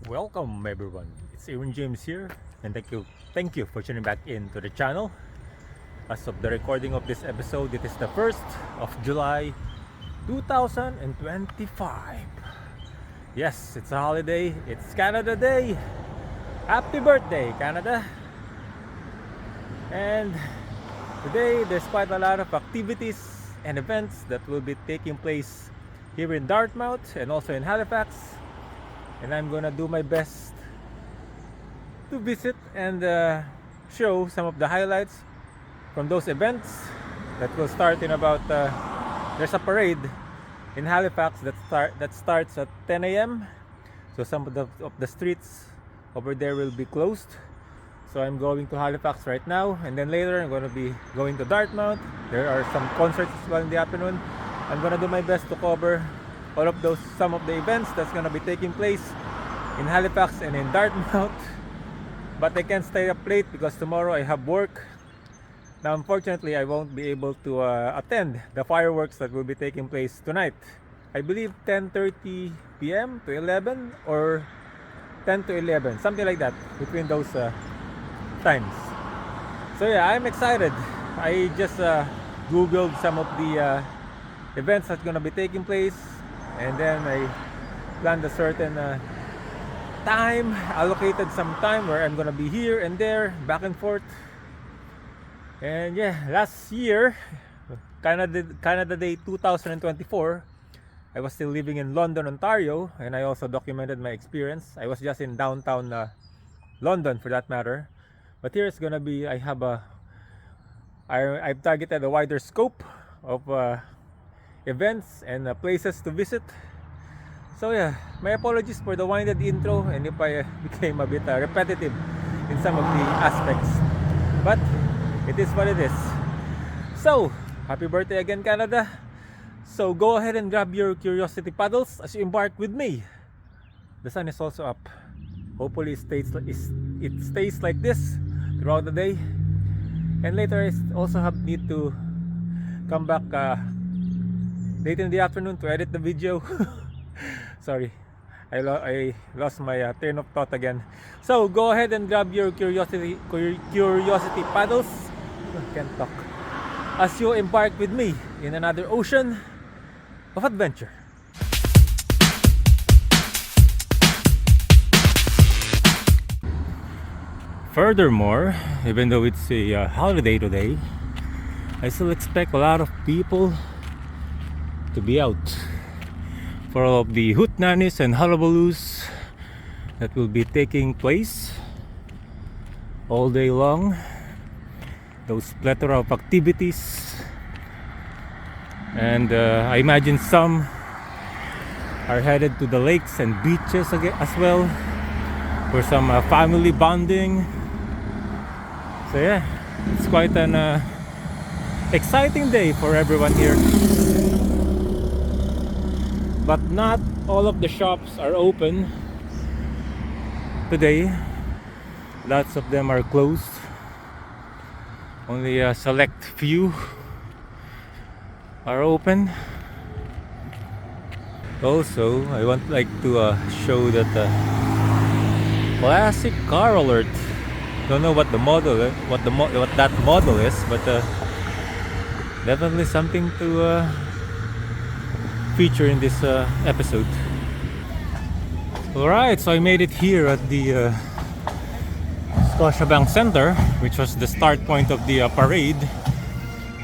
Welcome everyone, it's Aaron James here, and thank you for tuning back into the channel. As of the recording of this episode, it is the 1st of July 2025. Yes, it's a holiday, it's Canada Day. Happy birthday, Canada. And today there's quite a lot of activities and events that will be taking place here in Dartmouth and also in Halifax, and I'm gonna do my best to visit and show some of the highlights from those events that will start in about there's a parade in Halifax that starts at 10 a.m. So some of the streets over there will be closed. So I'm going to Halifax right now, and then later I'm going to be going to Dartmouth. There are some concerts as well in the afternoon. I'm going to do my best to cover all of those, some of the events that's going to be taking place in Halifax and in Dartmouth. But I can't stay up late because tomorrow I have work. Now unfortunately I won't be able to attend the fireworks that will be taking place tonight. I believe 10:30 p.m. to 11 or 10 to 11, something like that, between those times. So yeah, I'm excited. I just googled some of the events that's gonna be taking place, and then I planned a certain time, allocated some time where I'm gonna be here and there, back and forth. And yeah, last year, Canada Day 2024, I was still living in London, Ontario, and I also documented my experience. I was just in downtown London, for that matter. But here it's gonna be, I've targeted a wider scope of events and places to visit. So yeah, my apologies for the winded intro and if I became a bit repetitive in some of the aspects, but it is what it is. So happy birthday again, Canada. So go ahead and grab your curiosity paddles as you embark with me. The sun is also up. Hopefully it stays like this throughout the day, and later I also need to come back late in the afternoon to edit the video. Sorry, I lost my train of thought again. So go ahead and grab your curiosity paddles. Can't talk. As you embark with me in another ocean of adventure. Furthermore, even though it's a holiday today, I still expect a lot of people to be out for all of the hootenannies and hullabaloos that will be taking place all day long. Those plethora of activities, and I imagine some are headed to the lakes and beaches again as well for some family bonding. So yeah, it's quite an exciting day for everyone here. But not all of the shops are open today. Lots of them are closed. Only a select few are open. Also, I want to show that classic car alert. Don't know what the model, what that model is, but definitely something to feature in this episode. Alright, so I made it here at the Scotiabank Center, which was the start point of the parade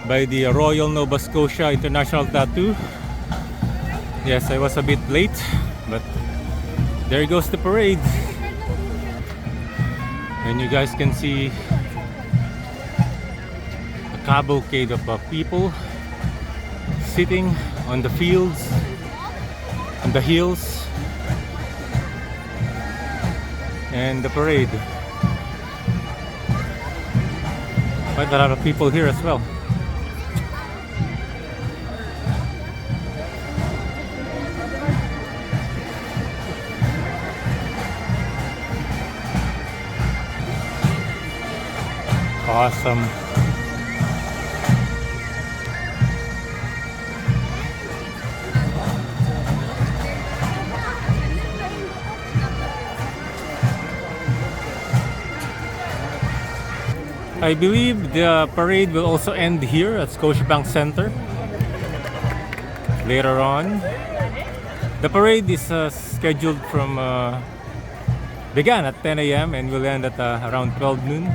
by the Royal Nova Scotia International Tattoo. Yes, I was a bit late, but there goes the parade. And you guys can see a cavalcade of people sitting on the fields, on the hills, and the parade. Quite a lot of people here as well. Awesome. I believe the parade will also end here at Scotiabank Center later on. The parade is scheduled from began at 10 a.m. and will end at around 12 noon.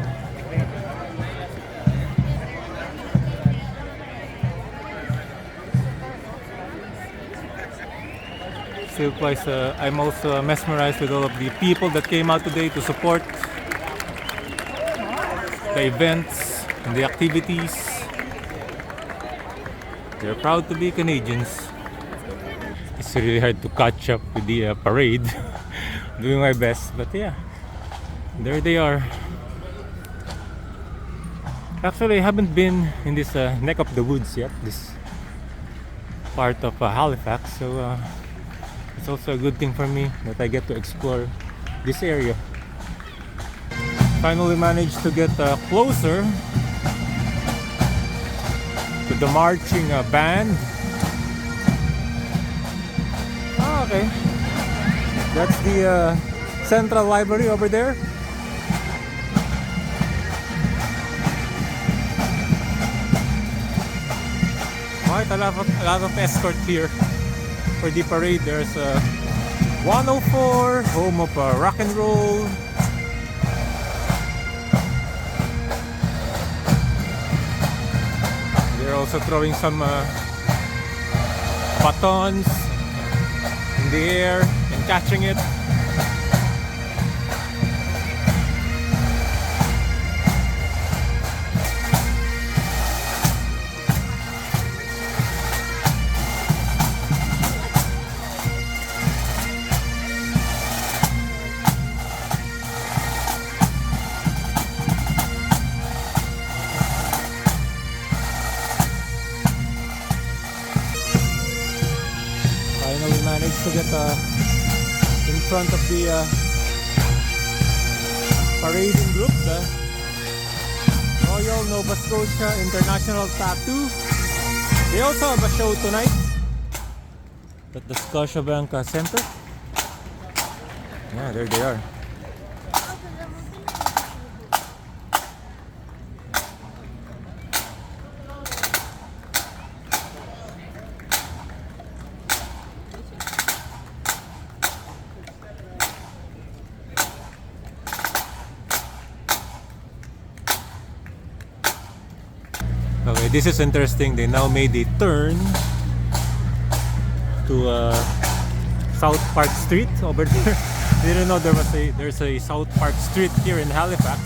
Still quite, I'm also mesmerized with all of the people that came out today to support the events and the activities. They're proud to be Canadians. It's really hard to catch up with the parade. Doing my best, but yeah, there they are. Actually, I haven't been in this neck of the woods yet, this part of Halifax, so it's also a good thing for me that I get to explore this area. Finally managed to get closer to the marching band. Oh, okay. That's the Central Library over there. Quite a lot of escort here for the parade. There's 104, home of rock and roll. They're also throwing some batons in the air and catching it. Finally managed to get in front of the parading group, the Royal Nova Scotia International Tattoo. They also have a show tonight at the Scotiabank Center. Yeah, there they are. Okay, this is interesting. They now made a turn to South Park Street over there. Didn't know there's a South Park Street here in Halifax.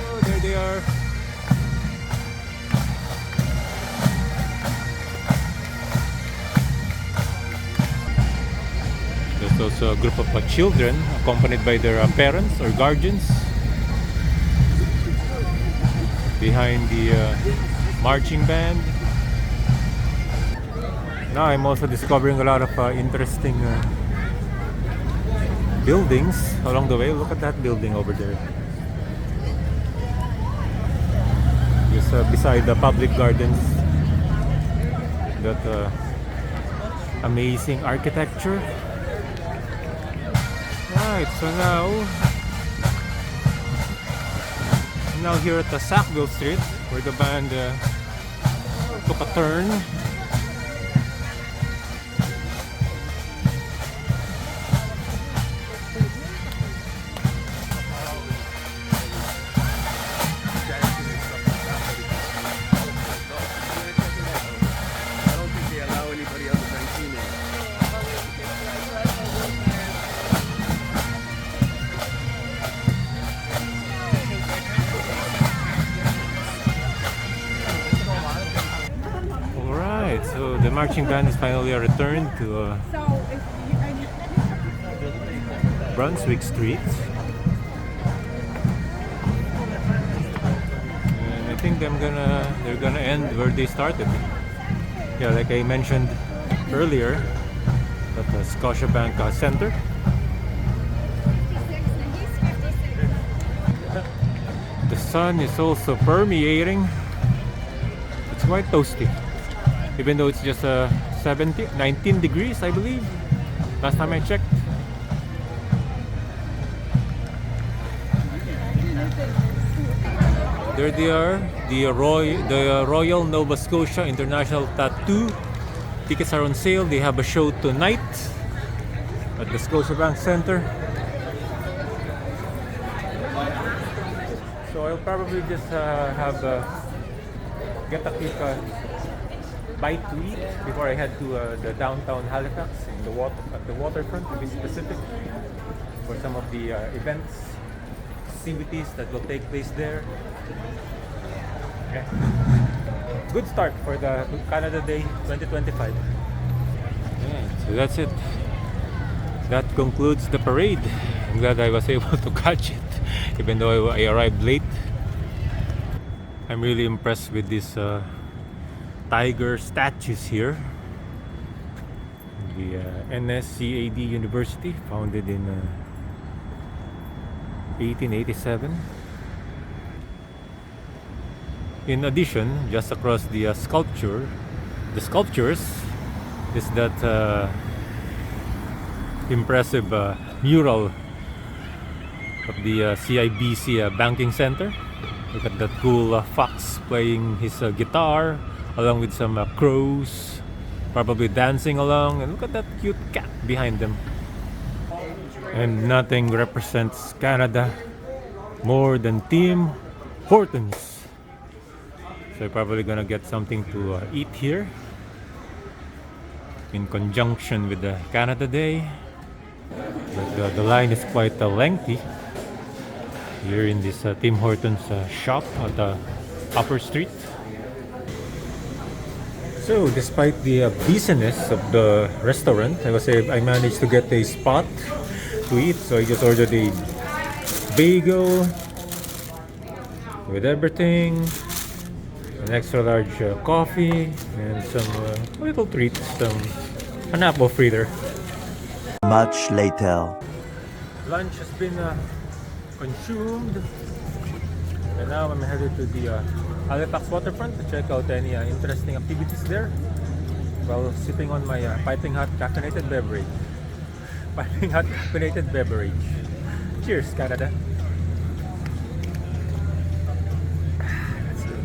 Oh, there they are. There's also a group of children accompanied by their parents or guardians behind the marching band. Now I'm also discovering a lot of interesting buildings along the way. Look at that building over there. Just beside the public gardens. That amazing architecture. Right, so now here at the Sackville Street, where the band took a turn. So the marching band is finally returned to Brunswick Street, and I think they're gonna end where they started. Yeah, like I mentioned earlier, at the Scotiabank Center. The sun is also permeating. It's quite toasty. Even though it's just 19 degrees, I believe, last time I checked. There they are, the Royal Nova Scotia International Tattoo. Tickets are on sale. They have a show tonight at the Scotiabank Center. So I'll probably just get a quick bite to eat before I head to the downtown Halifax in at the waterfront, to be specific, for some of the events, activities that will take place there. Yeah. Good start for the Canada Day 2025. Yeah, so that's it. That concludes the parade. I'm glad I was able to catch it, even though I arrived late. I'm really impressed with these tiger statues here. The NSCAD University, founded in 1887. In addition, just across the sculptures, is that impressive mural of the CIBC Banking Center. Look at that cool fox playing his guitar along with some crows, probably dancing along, and look at that cute cat behind them. And nothing represents Canada more than Tim Hortons. So I'm probably gonna get something to eat here in conjunction with the Canada Day. But the line is quite lengthy here in this Tim Hortons shop at the Upper Street. So despite the busyness of the restaurant, I managed to get a spot to eat. So I just ordered a bagel with everything, an extra large coffee, and some little treats, an apple fritter. Much later. Lunch has been consumed, and now I'm headed to the Halifax waterfront to check out any interesting activities there while sipping on my piping hot caffeinated beverage. Cheers, Canada. That's good.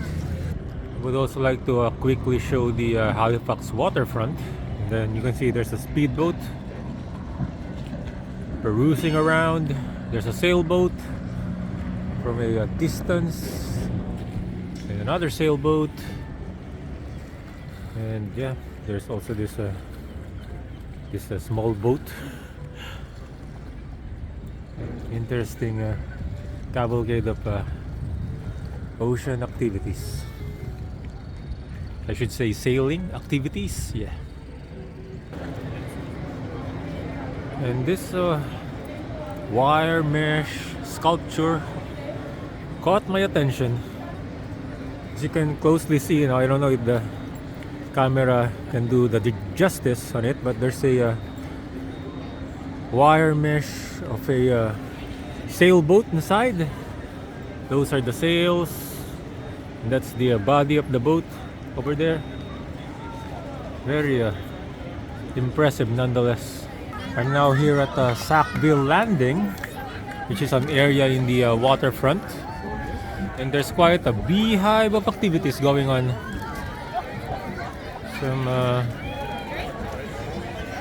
I would also like to quickly show the Halifax waterfront. And then you can see there's a speedboat perusing around. There's a sailboat from a distance, and another sailboat, and yeah, there's also this small boat. Interesting cavalcade of ocean activities. I should say sailing activities. Yeah. And this wire mesh sculpture caught my attention. As you can closely see, I don't know if the camera can do the justice on it, but there's a wire mesh of a sailboat inside. Those are the sails, and that's the body of the boat over there. Very impressive nonetheless. I'm now here at Sackville Landing, which is an area in the waterfront, and there's quite a beehive of activities going on.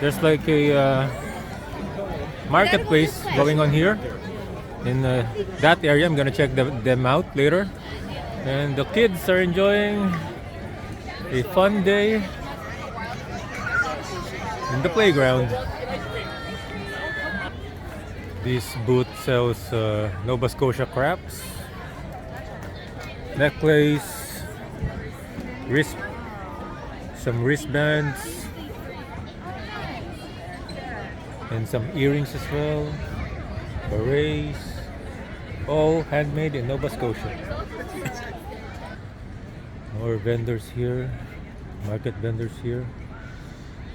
There's like a marketplace going on here in that area. I'm gonna check them out later, and the kids are enjoying a fun day in the playground. This booth sells Nova Scotia crafts, necklace, some wristbands, and some earrings as well, berets, all handmade in Nova Scotia. More vendors here, market vendors here,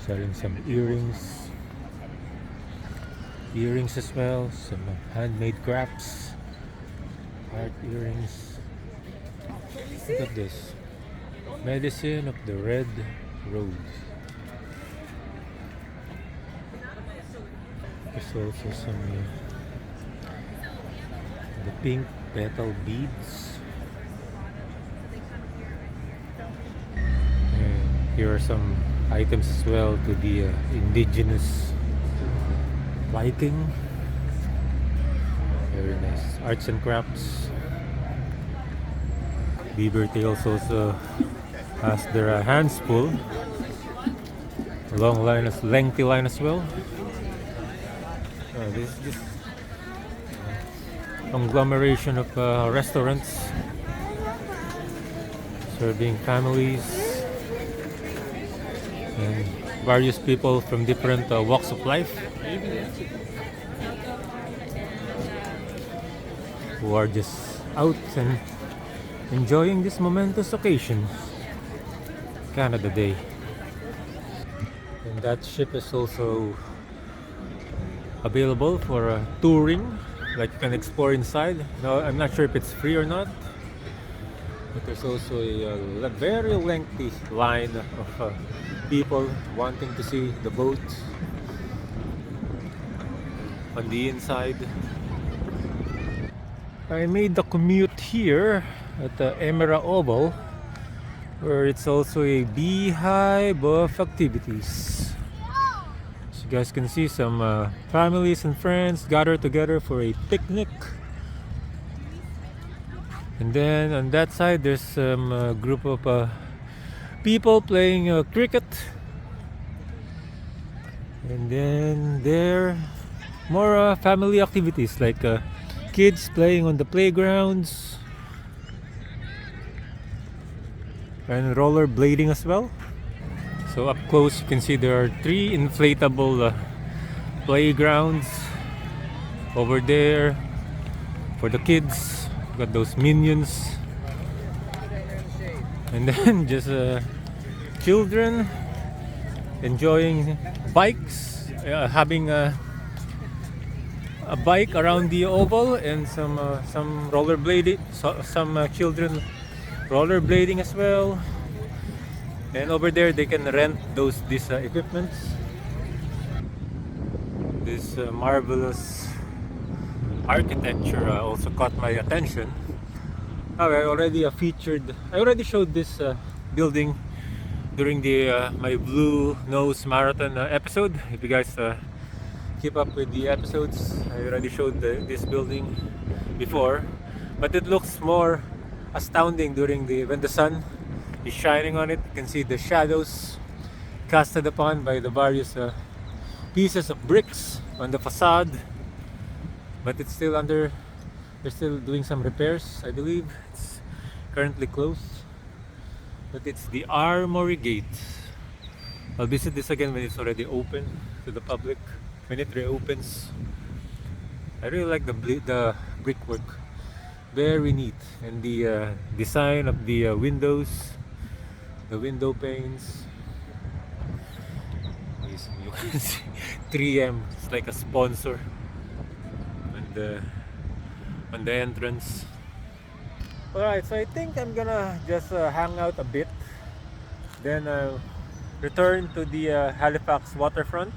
selling some earrings as well, some handmade crafts, art earrings. Look at this, Medicine of the Red Rose. There's also some the pink petal beads, Here are some items as well to the indigenous lighting. Very nice. Arts and crafts. Beaver Tails also has their hands full. Long line, lengthy line as well. This is just conglomeration of restaurants serving families and various people from different walks of life who are just out and enjoying this momentous occasion, Canada Day. And that ship is also available for touring, like you can explore inside. Now I'm not sure if it's free or not, but there's also a very lengthy line of people wanting to see the boat on the inside. I made the commute here at the Emera Oval, where it's also a beehive of activities. As you guys can see, some families and friends gather together for a picnic. And then on that side, there's some group of people playing cricket. And then there more family activities like kids playing on the playgrounds and rollerblading as well. So up close you can see there are 3 inflatable playgrounds over there for the kids. Got those minions, and then just children enjoying bikes, having a bike around the oval, and some rollerblading, some children rollerblading as well. And over there they can rent these equipments. This marvelous architecture also caught my attention. I already showed this building during the my Blue Nose Marathon episode. If you guys keep up with the episodes, I already showed this building before, but it looks more astounding when the sun is shining on it. You can see the shadows casted upon by the various pieces of bricks on the facade. But it's still they're still doing some repairs, I believe. It's currently closed. But it's the Armory Gate. I'll visit this again when it's already open to the public, when it reopens. I really like the brickwork. Very neat. And the design of the windows, the window panes. You can see 3M, it's like a sponsor on the entrance. Alright, so I think I'm gonna just hang out a bit, then return to the Halifax waterfront.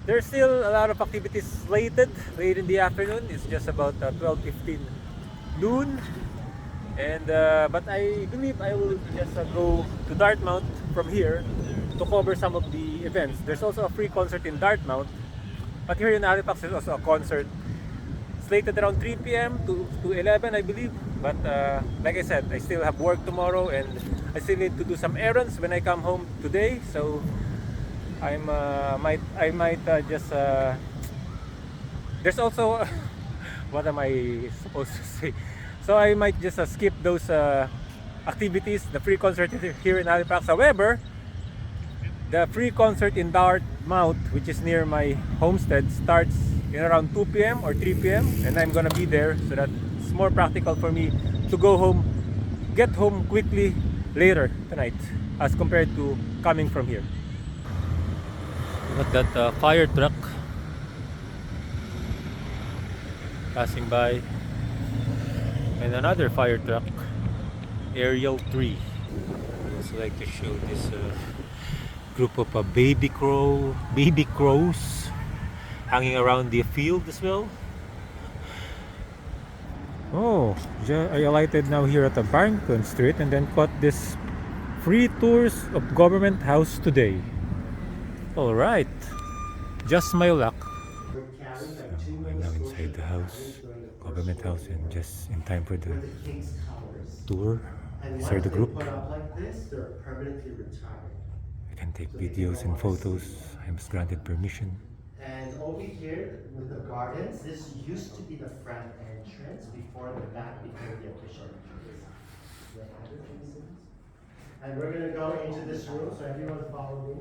There's still a lot of activities slated late in the afternoon. It's just about 12:15 noon, and but I believe I will just go to Dartmouth from here to cover some of the events. There's also a free concert in Dartmouth, but here in Halifax there's also a concert slated around 3 p.m. to 11, I believe. But like I said, I still have work tomorrow, and I still need to do some errands when I come home today. So I might just there's also what am I supposed to say? So I might just skip those activities, the free concert here in Halifax. However, the free concert in Dartmouth, which is near my homestead, starts in around 2 p.m. or 3 p.m. and I'm gonna be there, so that it's more practical for me to get home quickly later tonight as compared to coming from here. Look at that fire truck passing by, and another fire truck, Aerial 3. I also like to show this group of baby crows hanging around the field as well. Oh, I alighted now here at the Barrington Street and then caught this free tours of government house today. All right, just my luck. I'm now inside the house, government house, and just in time for the tour. These are the group. I can take videos and photos. I was granted permission. And over here with the gardens, this used to be the front entrance before the back became the official entrance. And we're going to go into this room, so everyone follow me.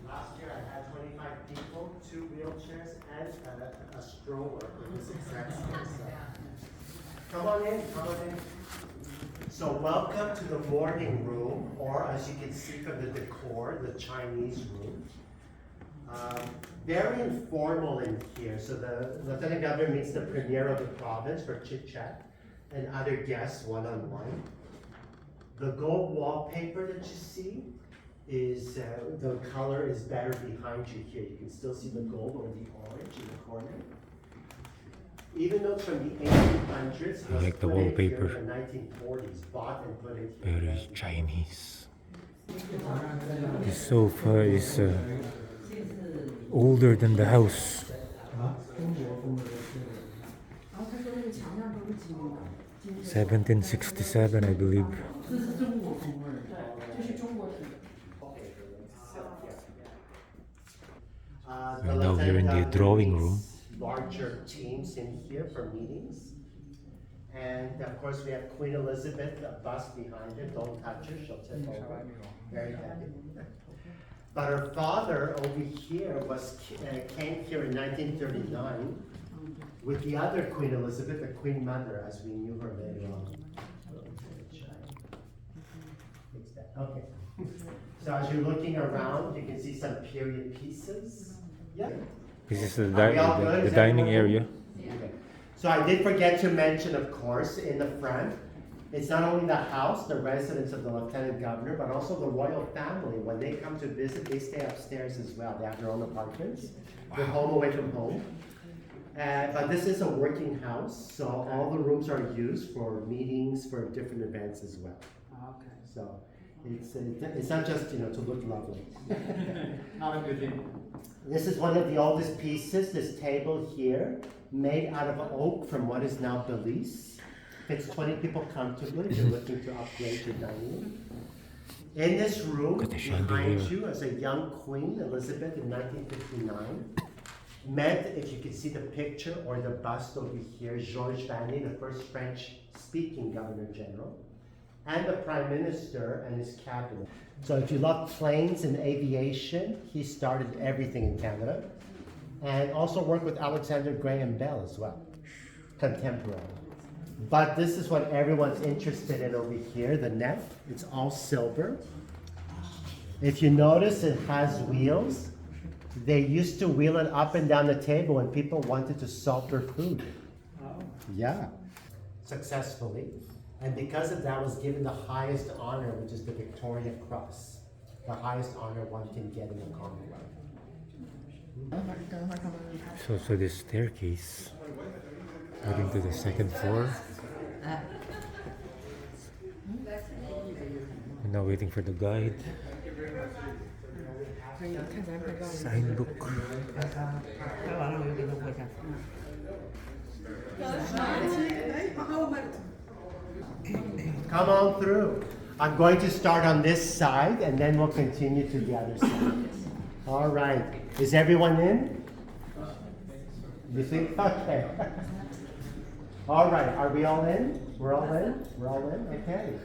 Last year I had 25 people, 2 wheelchairs, and a stroller in this exact space. Come on in, come on in. So welcome to the morning room, or as you can see from the decor, the Chinese room. Very informal in here. So the Lieutenant Governor meets the Premier of the province for chit-chat and other guests one-on-one. The gold wallpaper that you see is, the color is better behind you here. You can still see the gold or the orange in the corner. Even though it's from the 1800s, I like the wallpaper. In the 1940s, bought and put in here. Very Chinese. This sofa is older than the house. 1767, I believe. We're now here in the drawing room. Larger teams in here for meetings. And of course we have Queen Elizabeth, a bust behind her. Don't touch her, she'll tip over. Very heavy. But her father over here came here in 1939 with the other Queen Elizabeth, the Queen Mother, as we knew her later on. Okay. So as you're looking around, you can see some period pieces. Yeah. This is the dining area. Okay. So I did forget to mention, of course, in the front, it's not only the house, the residence of the Lieutenant Governor, but also the royal family. When they come to visit, they stay upstairs as well. They have their own apartments. They're home away from home. But this is a working house, so all the rooms are used for meetings, for different events as well. Okay. So it's not just, to look lovely. Not a good thing. This is one of the oldest pieces, this table here, made out of oak from what is now Belize. Fits 20 people comfortably if you're looking to upgrade your dining room. In this room, behind you, as a young queen, Elizabeth in 1959, met, if you can see the picture or the bust over here, Georges Vanier, the first French-speaking Governor General, and the Prime Minister and his cabinet. So if you love planes and aviation, he started everything in Canada. And also worked with Alexander Graham Bell as well, contemporary. But this is what everyone's interested in over here, the net. It's all silver. If you notice, it has wheels. They used to wheel it up and down the table when people wanted to salt their food. Yeah, successfully. And because of that, was given the highest honor, which is the Victoria Cross, the highest honor one can get in the Commonwealth. So this staircase leading to the second floor. We're now waiting for the guide. Sign book. Come on through. I'm going to start on this side and then we'll continue to the other side. All right. Is everyone in? You think? Okay. All right. Are we all in? We're all in? We're all in? Okay.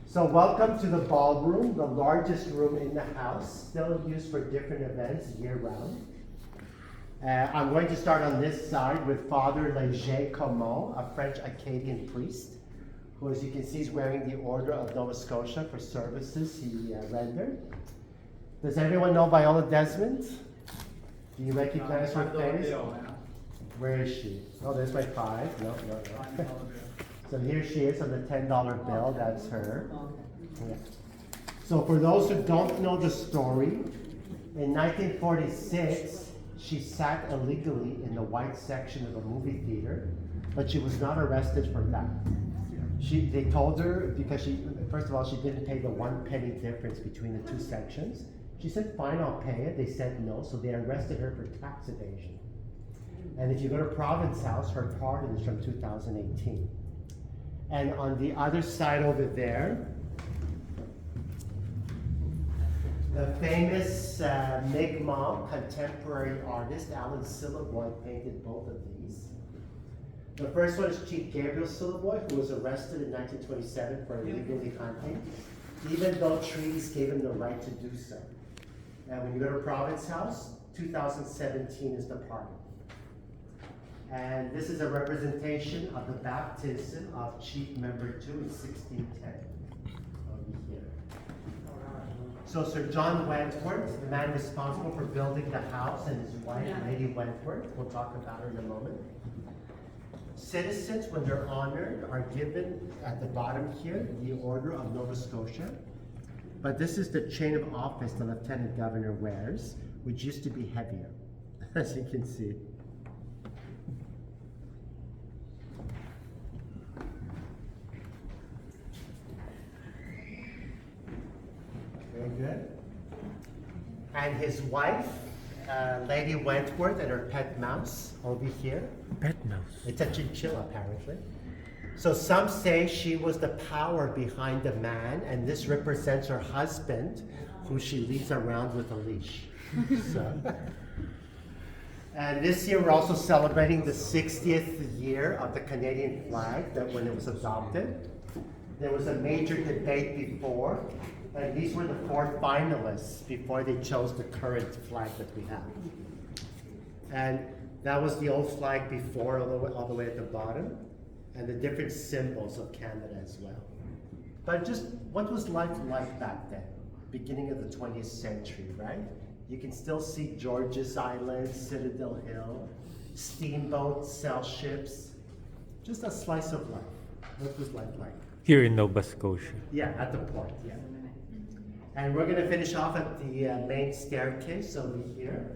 So welcome to the ballroom, the largest room in the house, still used for different events year-round. I'm going to start on this side with Father Léger Comeau, a French Acadian priest, who, as you can see, is wearing the Order of Nova Scotia for services he rendered. Does everyone know Viola Desmond? Do you recognize her face? Where is she? Oh, there's my 5. No. So here she is on the $10 bill. That's her. Yeah. So for those who don't know the story, in 1946, she sat illegally in the white section of a movie theater, but she was not arrested for that. They told her, because First of all, she didn't pay the 1 penny difference between the two sections. She said, fine, I'll pay it. They said no, so they arrested her for tax evasion. And if you go to Province House, her pardon is from 2018. And on the other side over there, the famous Mi'kmaq contemporary artist Alan Syliboy painted both of these. The first one is Chief Gabriel Syliboy, who was arrested in 1927 for illegally hunting, even though treaties gave him the right to do so. Now, when you go to Province House, 2017 is the pardon. And this is a representation of the baptism of Chief Member 2 in 1610. Over here. So Sir John Wentworth, the man responsible for building the house, and his wife, Lady Wentworth, we'll talk about her in a moment. Citizens, when they're honored, are given at the bottom here the Order of Nova Scotia. But this is the chain of office the Lieutenant Governor wears, which used to be heavier, as you can see. Very good. And his wife, Lady Wentworth, and her pet mouse over here. Pet mouse. It's a chinchilla, apparently. So some say she was the power behind the man, and this represents her husband, who she leads around with a leash. So. And this year we're also celebrating the 60th year of the Canadian flag, that when it was adopted. There was a major debate before, and these were the 4 finalists before they chose the current flag that we have. And that was the old flag before, all the way at the bottom, and the different symbols of Canada as well. But just what was life like back then, beginning of the 20th century, right? You can still see Georges Island, Citadel Hill, steamboats, sail ships, just a slice of life. What was life like? Here in Nova Scotia. Yeah, at the port, yeah. And we're gonna finish off at the main staircase over here.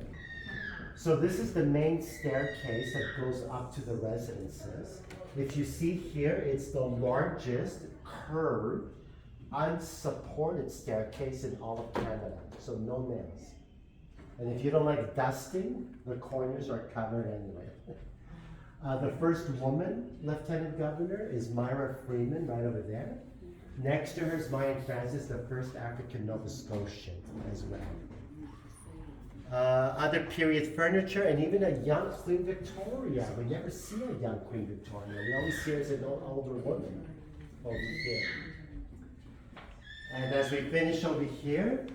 So this is the main staircase that goes up to the residences. If you see here, it's the largest curved, unsupported staircase in all of Canada. So no nails. And if you don't like dusting, the corners are covered anyway. The first woman Lieutenant Governor is Myra Freeman, right over there. Next to her is Marion Francis, the first African Nova Scotian as well. Other period furniture, and even a young Queen Victoria. We never see a young Queen Victoria. We always see her as an older woman over here. And as we finish over here,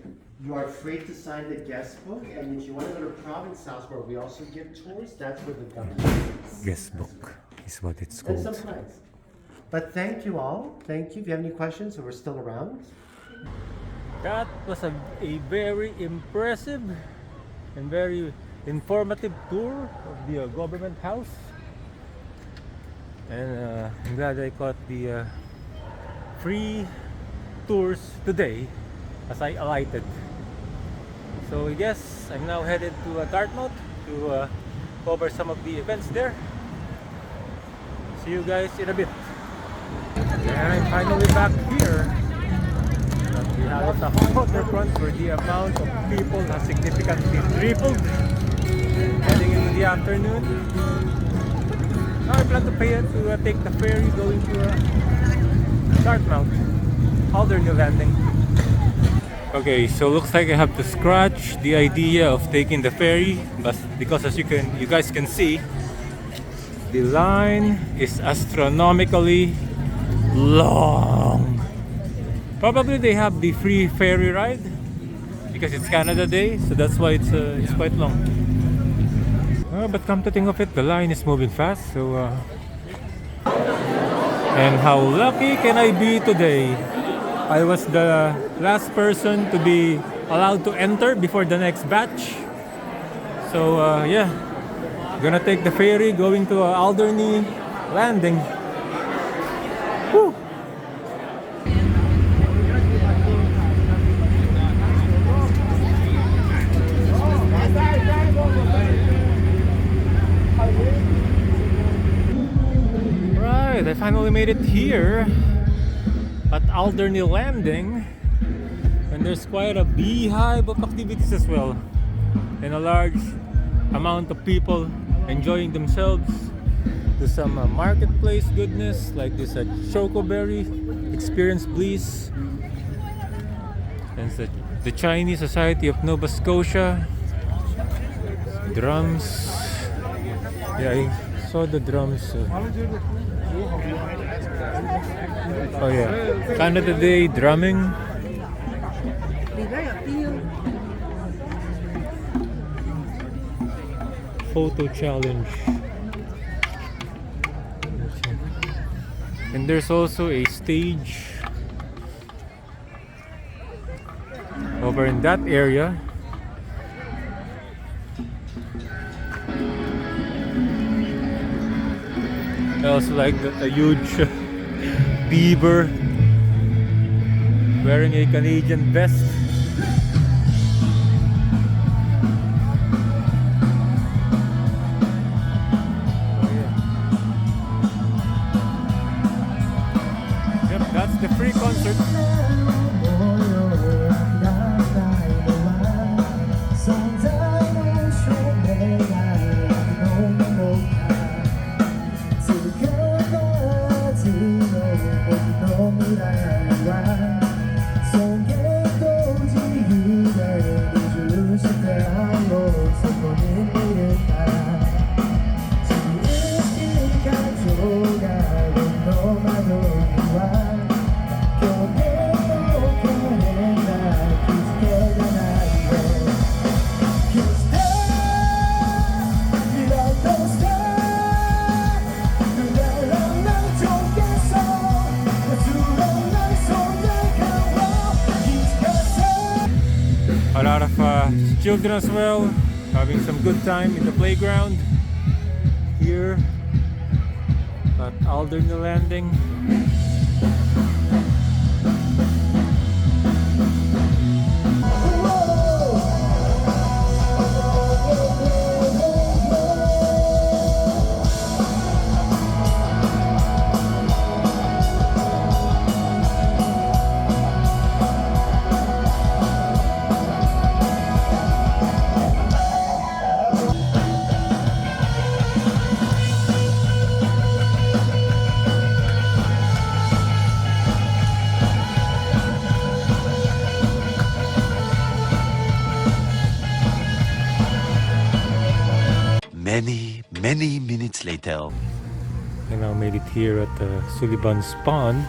you are free to sign the guest book, and if you want to go to Province House, where we also give tours, that's where the governor is. Guest book is what it's And called. some plans. But thank you all. Thank you. If you have any questions, we're still around. That was a very impressive and very informative tour of the government house. And I'm glad I caught the free tours today as I alighted. So I guess I'm now headed to Dartmouth to cover some of the events there. See you guys in a bit. And I'm finally back here at the Halifax waterfront, where the amount of people has significantly tripled heading into the afternoon. Now I plan to take the ferry going to Dartmouth, Alderney Landing. Okay, so looks like I have to scratch the idea of taking the ferry, but because as you guys can see, the line is astronomically long. Probably they have the free ferry ride because it's Canada Day, so that's why it's quite long. But come to think of it, the line is moving fast, so and how lucky can I be today? I was the last person to be allowed to enter before the next batch. So yeah, gonna take the ferry going to Alderney Landing. Woo! Right, I finally made it here. at Alderney Landing, and there's quite a beehive of activities as well, and a large amount of people enjoying themselves. There's some marketplace goodness like this chocoberry experience bliss, and the Chinese Society of Nova Scotia drums. Yeah, I saw the drums. Oh yeah, Canada Day drumming. Photo challenge. And there's also a stage over in that area. I also like a huge beaver wearing a Canadian vest. Oh yeah. Yep, that's the free concert. A lot of children as well, having some good time in the playground here at Alderney Landing. Many minutes later. I now made it here at Sullivan's Pond,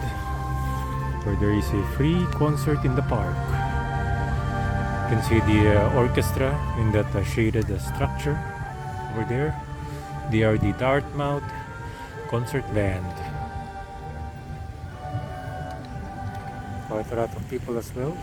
where there is a free concert in the park. You can see the orchestra in that shaded structure over there. They are the Dartmouth concert band. Quite a lot of people as well.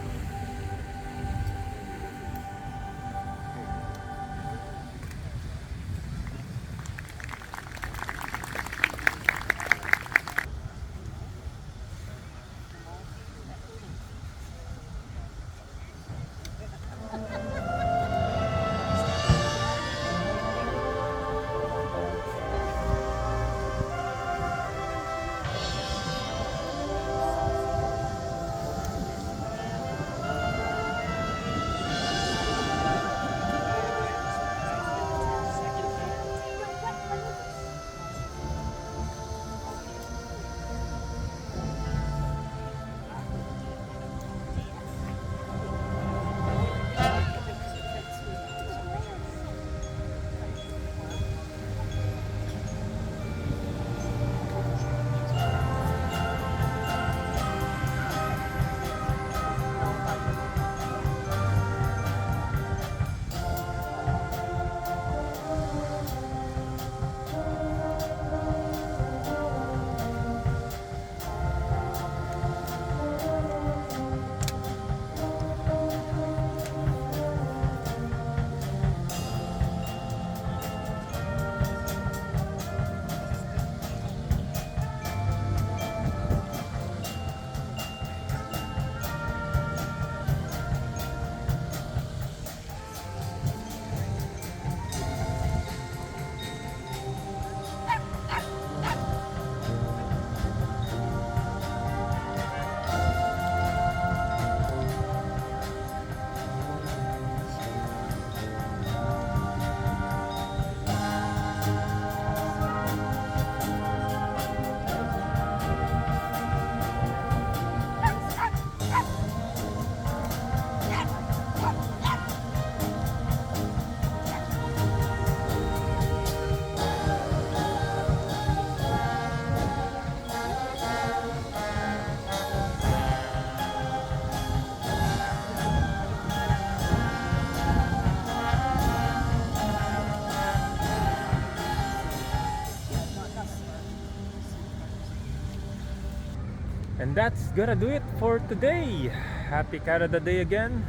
And that's gonna do it for today. Happy Canada Day again.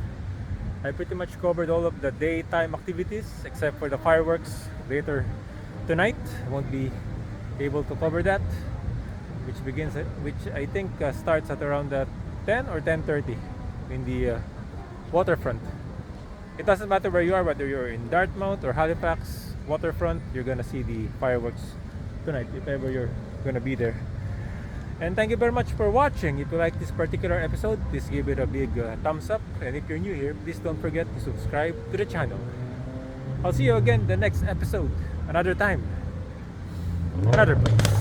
I pretty much covered all of the daytime activities except for the fireworks later tonight. I won't be able to cover that, which I think starts at around 10 or 10:30 in the waterfront. It doesn't matter where you are, whether you're in Dartmouth or Halifax waterfront, you're gonna see the fireworks tonight if ever you're gonna be there. And thank you very much for watching. If you like this particular episode, please give it a big thumbs up. And if you're new here, please don't forget to subscribe to the channel. I'll see you again the next episode, another time, another place.